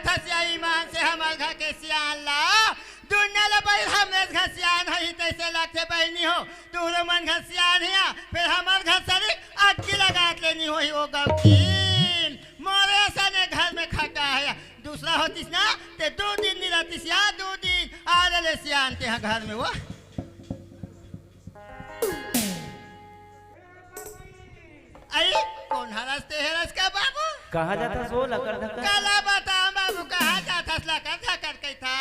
था सिया ईमान से हमार घर के सियान ला दुनिया ला भाई हमरे घर सियान है तैसे लगते बहनी हो तू मन घर सियान है फिर हमार घर सारी अक्की लगा लेनी हो वो गौकीन मोरे सने घर में खटा है दूसरा होतीस ना ते 2 दिन नहीं रहतीस या 2 दिन आ ले सियान के यहाँ घर में वो आई कौन हरसते हरस का बाबू कहाँ जाता सो लकड़ धक्का काला बता बाबू कहाँ जाता लकड़ धक्कर के था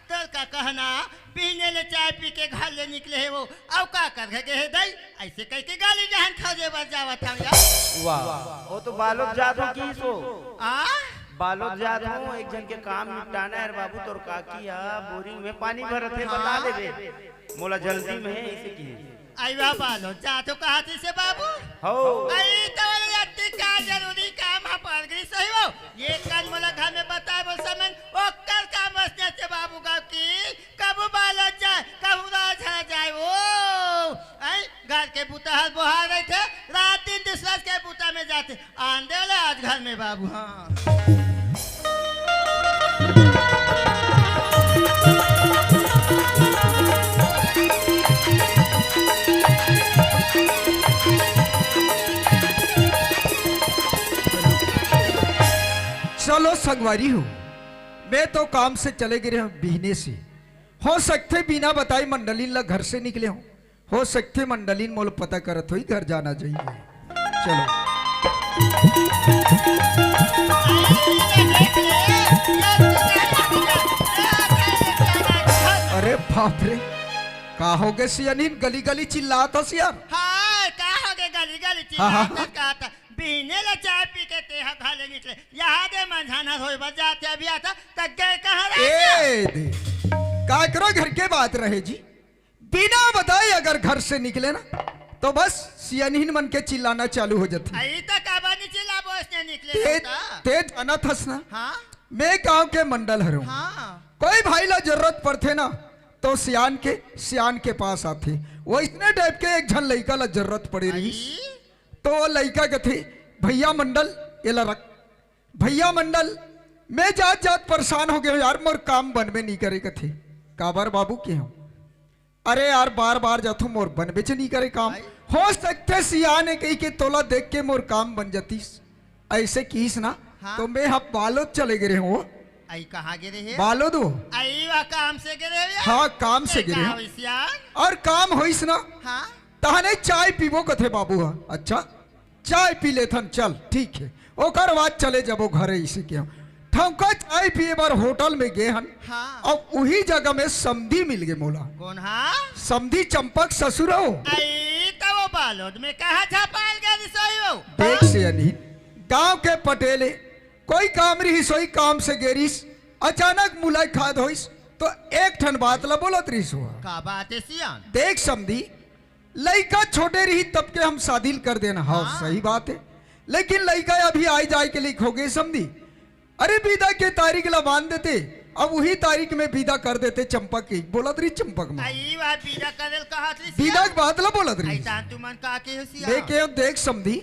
तोर का कहना पीने ले चाय पी के घर ले निकले है वो अब का कर गए है दई ऐसे कह के गाली जहन खोजे बस जावा था वाह वो तो बालोद जात हो की सो आ बालोद जात हो एक जन के काम निपटाना है बाबू तोर काकी आ बोरिंग में पानी भरत है बता देबे मोला जल्दी में है ऐसे की आई बा बालो जा तो कहा थी से बाबू हो आई तो यत्ती का जरूरी काम है पर गई सही हो ये कान मोला घर में बताए बोल समन ओ कर काम बसने से बाबू का की कब बालो जाए कब राज जाए वो आई घर के बूता हाथ बोहार रहे थे रात दिन दूसरा के बूता में जाते आंदे ले आज घर में बाबू हाँ चलो संगवारी हो मैं तो काम से चले गए हूँ बिहने से हो सकते बिना बताई मंडलीन ला घर से निकले हो सकते मंडलीन मोल पता करत हुई घर जाना चाहिए चलो अरे बाप रे का हो गए सियानीन गली गली चिल्लाता सियार हाँ का हो गए गली गली चिल्लाता कहता पीने ले चाय पी के ते घर ले निकले यहाँ दे मंझाना होए बस जाते अभी आता तक गए कहाँ रहे दे का करो घर के बात रहे जी बिना बताए अगर घर से निकले ना तो बस सियानीन मन के चिल्लाना चालू हो जाती आई तक आबानी चिल्ला बोसने निकले ते जाना थस ना हाँ मैं गांव के मंडल हूँ हाँ कोई भाई ला जरूरत पड़ते ना तो सियान के पास आते वो इतने टाइप के एक झन लड़का ला जरूरत पड़ी रही तो लड़का के थे भैया मंडल ये ला रख भैया मंडल मैं जात जात परेशान हो गया यार मोर काम बन में नहीं करे थे काबर बाबू के हूँ अरे यार बार बार जातू मोर बन में नहीं करे काम हो सकते सियान ने कही के तोला देख के मोर काम बन जातीस ऐसे कीस ना हाँ? तो मैं हम बालोद चले गए हूँ आई कहाँ गिरे है बालोद हो आई वह काम से गिरे हाँ काम से गिरे और काम होइस ना हाँ तहने चाय पीबो कथे बाबू हा अच्छा चाय पी लेथन चल ठीक है ओकर बाद चले जबो घरे इसे के ठमका चाय पिए बार होटल में गए हन हाँ और वही जगह में समधी मिल गए मोला कौन हाँ समधी चंपक ससुर हो आई तो वो बालोद में कहा था पाल गए सोई हो देख से अनिल गांव के पटेले कोई काम रही सोई काम से गेरिस अचानक मुलाकात होइस तो एक ठन बात ला बोलत रहीस हुआ का बात है सियान देख समधी लड़का छोटे रही तब के हम शादी कर देना हाँ सही बात है लेकिन लड़का अभी आई जाए के लिए हो गए समझी अरे विदा के तारीख ला बांध देते अब वही तारीख में विदा कर देते चंपक की बोलत रही चंपक में आई वह विदा करल कहा विदा के बाद ला बोलत रही ऐसा तू मन का के सियान देखे देख समझी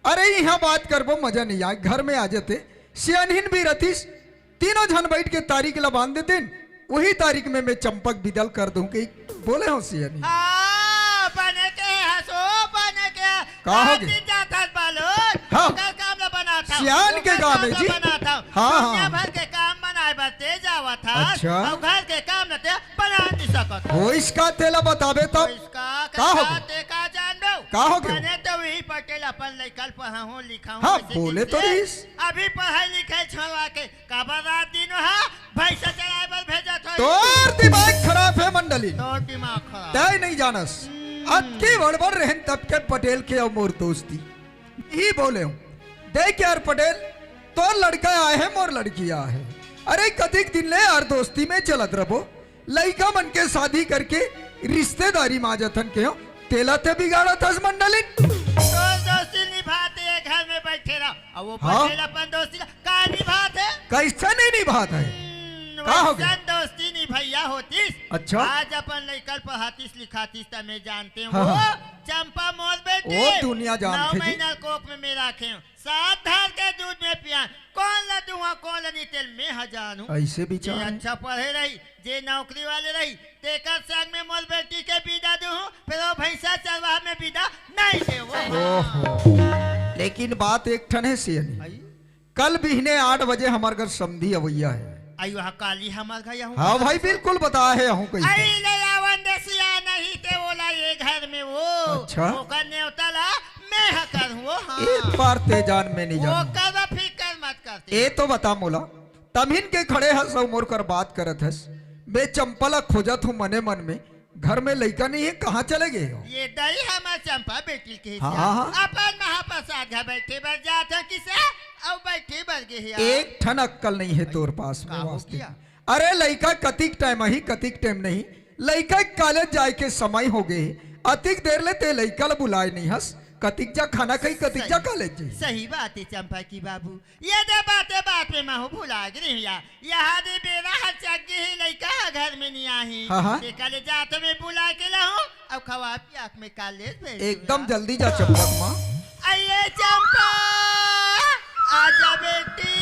अरे यहाँ बात करबो मजा नहीं आए घर में आ जाते सियानहीन भी रतीस तीनों जन बैठ के तारीख ला बांध देते वही तारीख में मैं चंपक विदल कर दूं कि बोले हो सियानी बने के हसो बने के कहोगे जाता बालोद हाँ काम ला बनाता सियान के गांव में जी बनाता हाँ दुनिया भर के काम बनाए बते जावा था अच्छा और घर के काम न ते बना नहीं सकत वो इसका तेला बताबे तो इसका का हो ते का जान दो का हो गया मैंने तो वही पटेल अपन लेकर पढ़ा हूं लिखा हूं हाँ बोले तो रहीस अभी पढ़ाई लिखाई छवा के काबर रात दिन हा भैंसा चराए बर भेजा था तोर दिमाग खराब है मंडली तोर दिमाग खराब तय नहीं जानस अक्की बड़बड़ रहन तब के पटेल के और मोर दोस्ती ही बोले हूँ देख यार पटेल तो लड़का आए है मोर लड़की आए है अरे कदिक दिन ले यार दोस्ती में चलत रहो लड़का मन के शादी करके रिश्तेदारी में जतन के हो तेला ते बिगाड़ा था मंडली दोस्ती निभाते घर में बैठे रहो और वो पटेल अपन दोस्ती का निभाते कैसा नहीं निभाता है दोस्ती नहीं भैया होतीस अच्छा आज अपन लड़कल पढ़ातीस लिखातीस तो मैं जानते हूँ हाँ। चंपा मोर बेटी वो दुनिया जानती 9 महीना कोख में मैं रखे हूँ 7 धार के दूध में पिया कौन ला दूंगा कौन ला नहीं तेल में जानू ऐसे जे विचार है। अच्छा पढ़े रही जे नौकरी वाले रही तेकर संग में मोल बेटी के विदा दूं फिर वो भैंसा चरवाह में विदा नहीं दे ओहो, लेकिन बात एक ठन है सियनी, कल बिहने 8 बजे हमारे घर समधी अवैया है। आई वहाँ काली हमार घर यहाँ हाँ भाई बिल्कुल बताया है हूँ कहीं। आई ले आवन देसिया नहीं ते बोला ये घर में वो अच्छा। वो करने उतला मैं हकर हूँ हाँ एक बार ते जान में नहीं वो जान। कर फिकर मत करते ए तो बता मोला, तमिन के खड़े हस और मोर कर बात करत हस, बे चंपला खोजत हूँ मने मन में, घर में लड़का नहीं है, कहाँ चले गए हो? ये दही हमार चंपा बेटी के हाँ, हिस्सा। हाँ। अपन महाप्रसाद घर बैठे बर जात है किसे अब बैठे बर गे हिया। एक ठन अक्कल नहीं है तोर पास में का हो वास्ते। गया? अरे लड़का कतिक टाइम ही कतिक टाइम नहीं, लड़का कॉलेज जाए के समय हो गए, अतिक देर ले ते लड़का बुलाए नहीं हस, कतिक जा खाना कहीं कतिक जा कॉलेज जाए। सही बात है चंपा की बाबू, ये दे बातें बात में महू भुला गई हिया। यहाँ दे बेरा हर चक्की ही लड़का घर में नहीं आई। हाँ, हाँ। कल जात में बुला के लाऊं अब खवा पिया में कॉलेज भेज एकदम जल्दी जा चंपक माँ। आइए चंपा आजा बेटी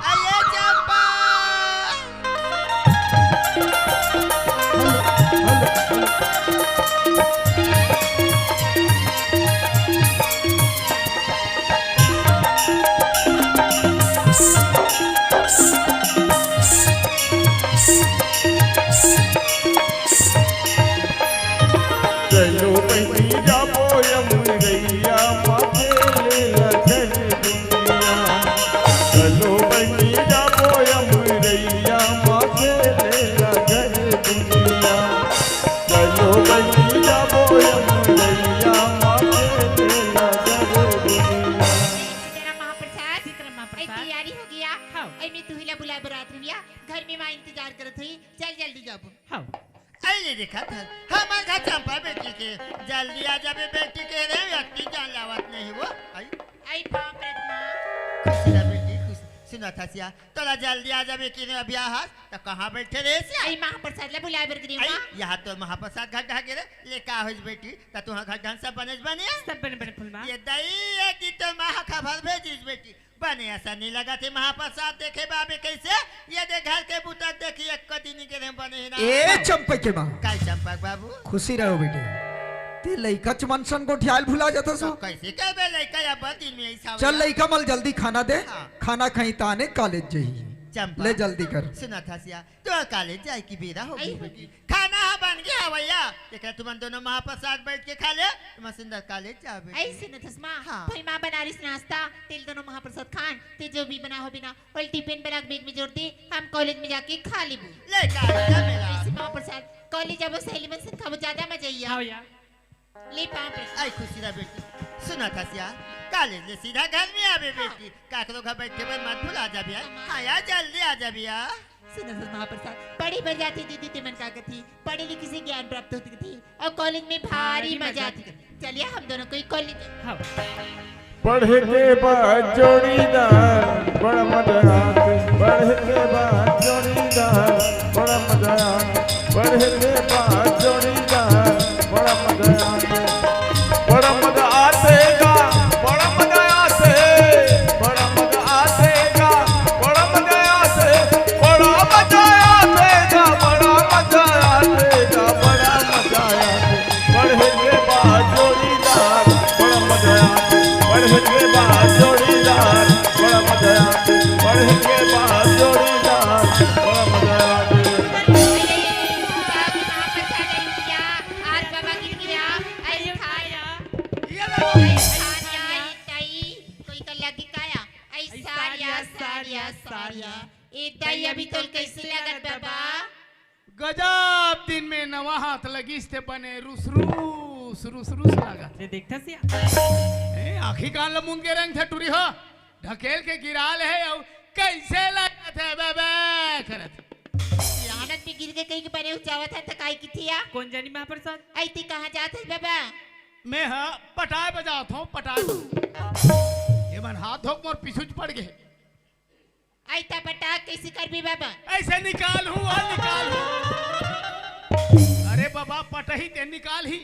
आइए चंपा। चलो बनी जाबो यमुनैया माथे लेला जग दुनिया। चलो बनी जाबो यमुनैया माथे लेला जग दुनिया। चलो बनी जाबो यमुनैया माथे लेला जग दुनिया। सीताराम महाप्रसाद ऐ तैयारी हो गया ऐ मैं तुहिला बुलाए बरात हुआ घर में मां इंतजार करत हुई चल जल्दी जाबो आइए देखा था हमारे घर चंपा बेटी के जल्दी आ जाबे बेटी के रे अति जान लावत नहीं वो आई ऐ बाप रे मां खुशी ना बेटी खुशी सुना था सिया तोला जल्दी आ जाबे कि ने ब्याह तो कहाँ बैठे रे सिया ऐ महाप्रसाद ला बुलाए बर गरी आई मां यहाँ तो महाप्रसाद घर ढा के रे ले का होइस बेटी ता तू घर ढंग से बनेस बनिया सब बने बने फुलमा ये दई एक दिन तो महा खबर भेजिस बेटी बने ऐसा नहीं लगा थे महाप्रसाद देखे बाबे कैसे ये दे घर के बुतक देखी एक कदी के रे बने ही ना ए चंपक के माँ, काय चंपक बाबू खुशी रहो बेटे, ते लड़का चमनसन को ठियाल भुला जाता तो सो। कैसे कहबे लइका या दिन में ऐसा चल लड़का मल जल्दी खाना दे, हाँ। खाना खाई ताने कॉलेज जाइए, चंपा ले जल्दी कर। सुना था सिया तो कॉलेज जाए की बेरा हो गई आई बेटी खाना हा बन गया भैया देखा तुम दोनों महाप्रसाद बैठ के खा ले तुम सुंदर कॉलेज जाबे ऐ सुनत मां हाँ। भाई मां बना रही नाश्ता तेल दोनों महाप्रसाद खान ते जो भी बना हो बिना और टिफिन बैग बैग में जोड़ दे हम कॉलेज में जाके खा लेबू ले का मेरा ऐसे महाप्रसाद कॉलेज जाबो सहेली मन से खाबो ज्यादा मजा आई हाँ यार ले महाप्रसाद आई खुशी रा बेटी सुना था सिया कॉलेज ले सीधा घर में आबे बेटी काकरो घर बैठ के बस मत भूल आ जा बिया हां यार जल्दी आ जा बिया सुनो महाप्रसाद बड़ी मजा आती थी दीदी मन का थी पढ़ी लिखी से ज्ञान प्राप्त होती थी और कॉलेज में भारी मजा आती थी चलिए हम दोनों को कॉलेज हाँ पढ़ के बाद जोड़ीदार बड़ा मजा आते। पढ़ के बाद जोड़ीदार बड़ा मजा आते। पढ़ के बाद जोड़ीदार बड़ा मजा आते। बड़ा मजा आतेगा बड़ा मजा आते। बड़ा मजा आतेगा बड़ा मजा आते। बड़ा मजा आतेगा बड़ा मजा आतेगा बड़ा मजा आते। पढ़ के बाद जोड़ीदार बड़ा मजा आते। पढ़ के बाद जोड़ीदार बड़ा मजा आते। पढ़ के बाद जोड़ीदार बड़ा मजा आते। आज बाबा गिर गया ऐ खाया ये लो ऐ खाया कोई कर लगी काया ऐ सारिया सारिया सारिया ए दाई अभी तो कैसे लगत बाबा गजब दिन में नवा हाथ लगिस ते बने रुस रुस रुस रुस लगा ये देखता सिया ए आखी कान लमुन के रंग थे टुरी हो ढकेल के गिराल है और कैसे लगा थे बाबा करत लानत में गिर के कहीं के बने उचावत है तो काय की थिया कौन जानी महाप्रसाद ऐ ती कहां जात है बाबा मैं हाँ पटाए बजाता हूँ पटाए ये मन हाथ धोक मोर पीछूच पड़ गए ऐ ता पटा कैसे करबी बाबा ऐसे निकाल हूँ और निकाल हूँ अरे बाबा पटही ते निकाल ही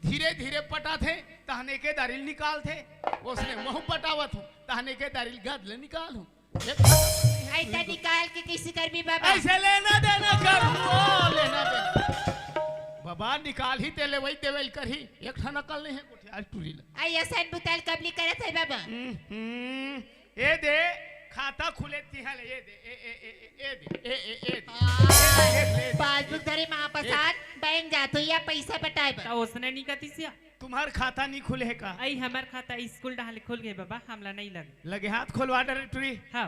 धीरे धीरे पटा थे तहने के दारिल निकाल थे उसने मुँह पटावत हूँ तहने के दारिल गदले निकाल हूँ ऐसा निकाल के किसी कर भी बाबा ऐसे लेना देना कर वो लेना देना बाबा निकाल ही तेले वही देवेल कर ही एक ठा नकल नहीं है कुछ आज टूरी ला आई असन बुताल कबली करत है बाबा ए दे खाता खुले तिहाल ये दे ए दे पासबुक धरे महाप्रसाद बैंक जातो या पैसा बटाए बा उसने नहीं कती सिया तुम्हार खाता नहीं खुले है का आई हमार खाता स्कूल डाल खुल गए बाबा हमला नहीं लगे हाथ खोलवा डायरेक्टरी हाँ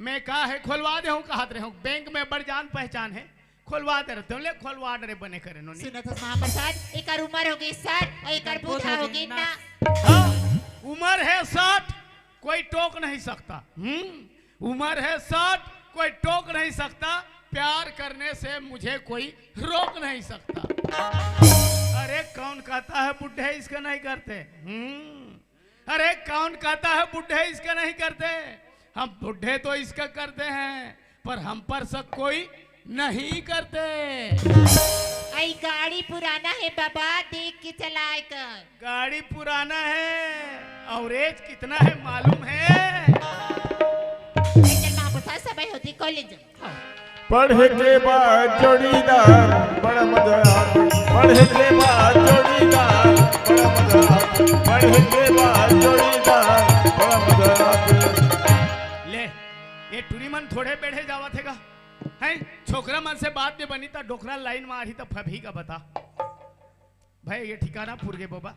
मैं कहा है खोलवा दे हूँ कहा रहे हूँ बैंक में बड़ जान पहचान है खोलवा दे रहे ले खोलवा डरे बने करे नो सुनो तो महाप्रसाद एक उम्र हो गई 60 और एक बूढ़ा हो गई ना उम्र है 60 कोई टोक नहीं सकता उम्र है 60 कोई टोक नहीं सकता प्यार करने से मुझे कोई रोक नहीं सकता अरे कौन कहता है बुढ़े इसका नहीं करते अरे कौन कहता है बुढ़े इसका नहीं करते हम बुढ़े तो इसका करते हैं पर हम पर शक कोई नहीं करते आई गाड़ी पुराना है बाबा देख के चलाए कर गाड़ी पुराना है और एज कितना है मालूम है चल महाप्रसाद समय होती कॉलेज पढ़े के बाद जोड़ीदार बड़ा मजा आता पढ़े के बाद जोड़ीदार बड़ा मजा आता पढ़े के बाद जोड़ीदार बड़ा मजा आता ले ये टूरी मन थोड़े बैठे जावा थे का हैं छोकरा मन से बात नहीं बनी था डोकरा लाइन मारी तो फभी का बता भाई ये ठिकाना पुर गए बाबा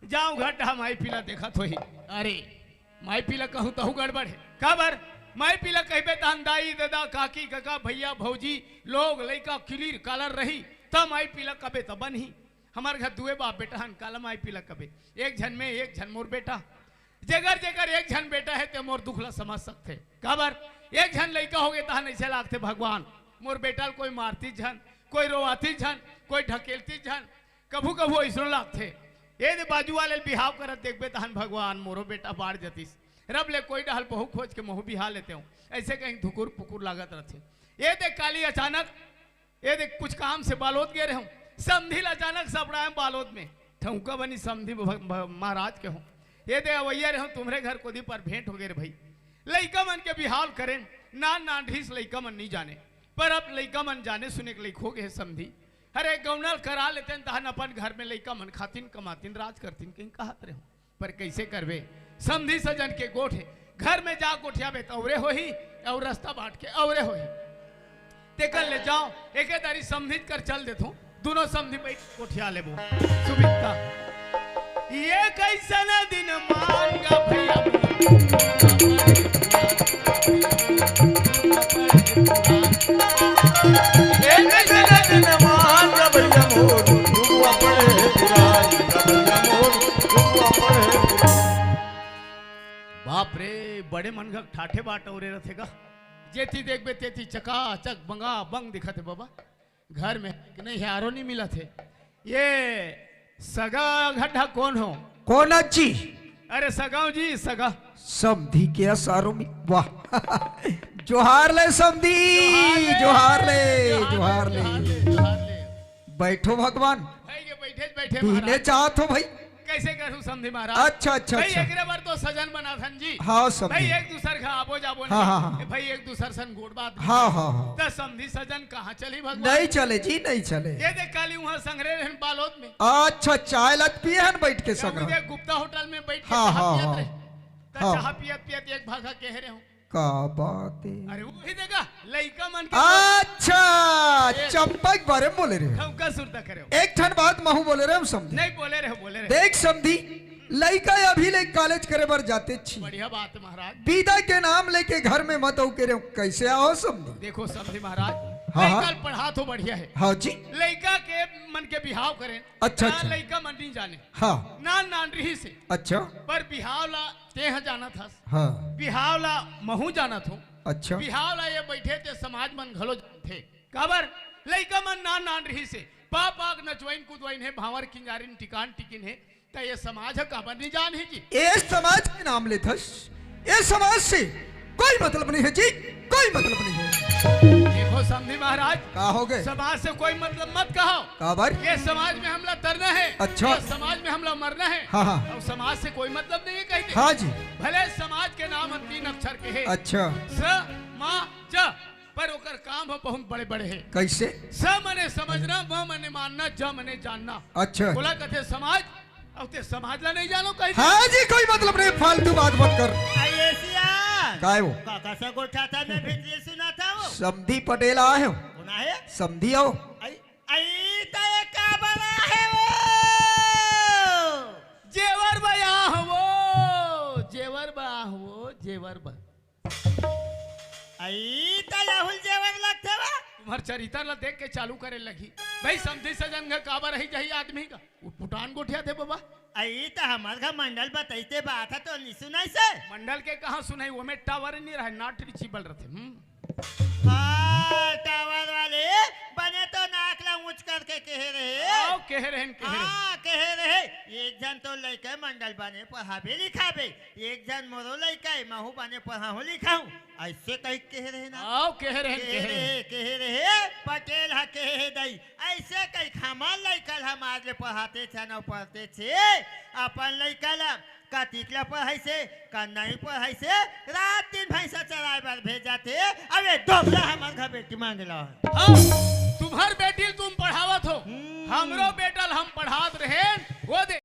जाऊं घट हम माई पीला देखा तो ही अरे माई पीला कहूं तो गड़बड़ है खबर माई पीला कहबे तहन दाई दादा काकी काका भैया भौजी लोग लइका क्लियर कलर रही तब माई पीला कबे तो बन ही हमारे घर दुए बाप बेटा हन काला माई पीला कबे एक झन में एक झन मोर बेटा जगर जगर एक झन बेटा है ते मोर दुखला समझ सकते खबर एक झन लड़का हो गए तहन ऐसे लागते भगवान मोर बेटा कोई मारती झन कोई रोवाती झन कोई ढकेलती झन कभू कभू ऐसा लागते ये बाजू वाले बिहाव करत देखबे तहन भगवान मोरो बेटा बाढ़ जतीस रब ले कोई डहल बहु खोज के महू बिहा लेते हूँ ऐसे कहीं धुकुर पुकुर लागत रहते ये देख काली अचानक ये देख कुछ काम से बालोद गए रहे हूँ समझिल अचानक सपड़ा बालोद में ठौका बनी समझी महाराज के हूँ ये दे अवैया रहे तुम्हारे घर कोदी पर भेंट हो गए रे भाई लइका मन के बिहाल करें नान ढीस लइका मन नहीं जाने पर अब लइका मन जाने सुने के लइक हो गए समझी अरे गौनल करा लेते तहन अपन घर में लइका मन खातिन कमातिन राज करतिन कहीं कहत रहे पर कैसे करवे समझी सजन के गोठ है घर में जा गोठिया बे तौरे हो ही और रास्ता बांट के औरे हो ही ते कर ले जाओ एक दारी समझित कर चल देता हूँ दोनों समझी बैठ गोठिया ले वो सुविधा ये कैसा न दिन मांगा भैया बाप रे बड़े मनगक ठाठे बाट और रहेगा जेती देखबे तेती चका चक बंगा बंग दिखते बाबा घर में नहीं है आरो नहीं मिला थे ये सगा गड्ढा कौन हो कौन अच्छी अरे सगाओ जी सगा समधी के सारों में वाह जोहार ले समधी जोहार ले जोहार ले बैठो भगवान भाई ये बैठे बैठे पीने महाराज चाहत हो भाई कैसे करूं समझे महाराज अच्छा अच्छा भाई अच्छा एकरे बार तो सजन बना थन जी हाँ समधी भाई एक दूसर का आबो जाबो हाँ, हाँ, हाँ। भाई एक दूसर सन गोड़ बात हाँ हाँ हाँ तो समझी सजन कहाँ चली भगवान नहीं चले जी नहीं चले ये देख काली वहाँ संग्रह रहन बालोद में अच्छा चाय लत पिए हन बैठ के संग मुझे गुप्ता होटल में बैठ के हाँ, चाह हाँ, पियत हाँ। रहे तो हाँ। चाह पियत पियत एक भागा कह रहे हूँ का बात है अरे वो ही देखा लइका मन के अच्छा चंपा के बारे में बोले रहे हो। ठौका सुरता करे हो। एक ठन बात महू बोले रहे हम समझे नहीं बोले रहे बोले रहे देख समझी लड़का अभी ले कॉलेज करे बर जाते छी बढ़िया बात है महाराज विदा के नाम लेके घर में मत आओ के रहे हो। कैसे आओ समझी देखो समझी महाराज हाँ, हाँ। लइका पढ़ा तो बढ़िया है हाँ जी लइका के मन के बिहाव करें अच्छा, ना अच्छा। लइका मन नहीं जाने हाँ ना नान रही से अच्छा पर बिहाव ला तेह जाना था हाँ बिहाव ला महू जाना था अच्छा बिहाव ला ये बैठे थे समाज मन घलो थे काबर लइका मन नान नान रही से पाप आग नचवाइन कुदवाइन है भावर किंगारिन टिकान टिकिन है तो ये समाज है काबर नहीं जान है जी ये समाज के नाम ले थस ये समाज से कोई मतलब नहीं है जी कोई मतलब नहीं है देखो समझी महाराज का हो गए समाज से कोई मतलब मत कहो काबर ये समाज में हमला तरना है अच्छा। ये समाज में हमला मरना है हाँ हाँ और समाज से कोई मतलब नहीं है कहते हाँ जी भले समाज के नाम नाम 3 अक्षर के है। अच्छा स मा ज पर ओकर काम हो बहुत बड़े बड़े है। कैसे? स मने समझना, म मने मानना, ज मने जानना। अच्छा बोला कहते समाज, अब ते समाज ला नहीं जानो कहीं। हाँ जी, कोई मतलब नहीं, फालतू बात मत कर। आइए सियान काय हो? काका से गोठा था, मैं भित्री सुना था वो समधी पटेल आए हो? सुना है। समधी आओ। आई आई तो ये क्या बना है वो जेवर बया हो, जेवर बा हो, जेवर बा। आई तो राहुल जेवर लगते वा। तुम्हार चरित्र ला देख के चालू करे लगी। भाई समझी सजन का काबर रही जाही आदमी का पुटान गोठिया थे बाबा। आई तो हमार का मंडल बताइते बात है तो नहीं सुनाई से। मंडल के कहा सुनाई, वो में टावर नहीं रहा, नॉट रीचेबल रहते। हाँ टावर वाले बने तो नाक ला ऊंच करके कह रहे। आओ कह रहे हैं, कह रहे हैं। हाँ कह रहे एक जन तो लड़के मंडल बने पढ़ाबे लिखाबे, एक जन मोरो लड़का महू बने पढ़ाऊ लिखाऊ, ऐसे कहीं कह रहे ना। आओ कह रहे हैं, कह रहे हैं। कह रहे पटेल हा कहे दई ऐसे कई खामा लड़का हम आज ले पढ़ाते थे न पढ़ते थे, अपन लड़का ला का तिकला पढ़ाई से का नहीं पढ़ाई से रात दिन भैंसा चराए बार भेजा थे। अबे दोबला हमार घर बेटी मांगला हाँ, तुम्हार बेटी तुम पढ़ावत हो, हमरो बेटल हम पढ़ात रहे वो दे।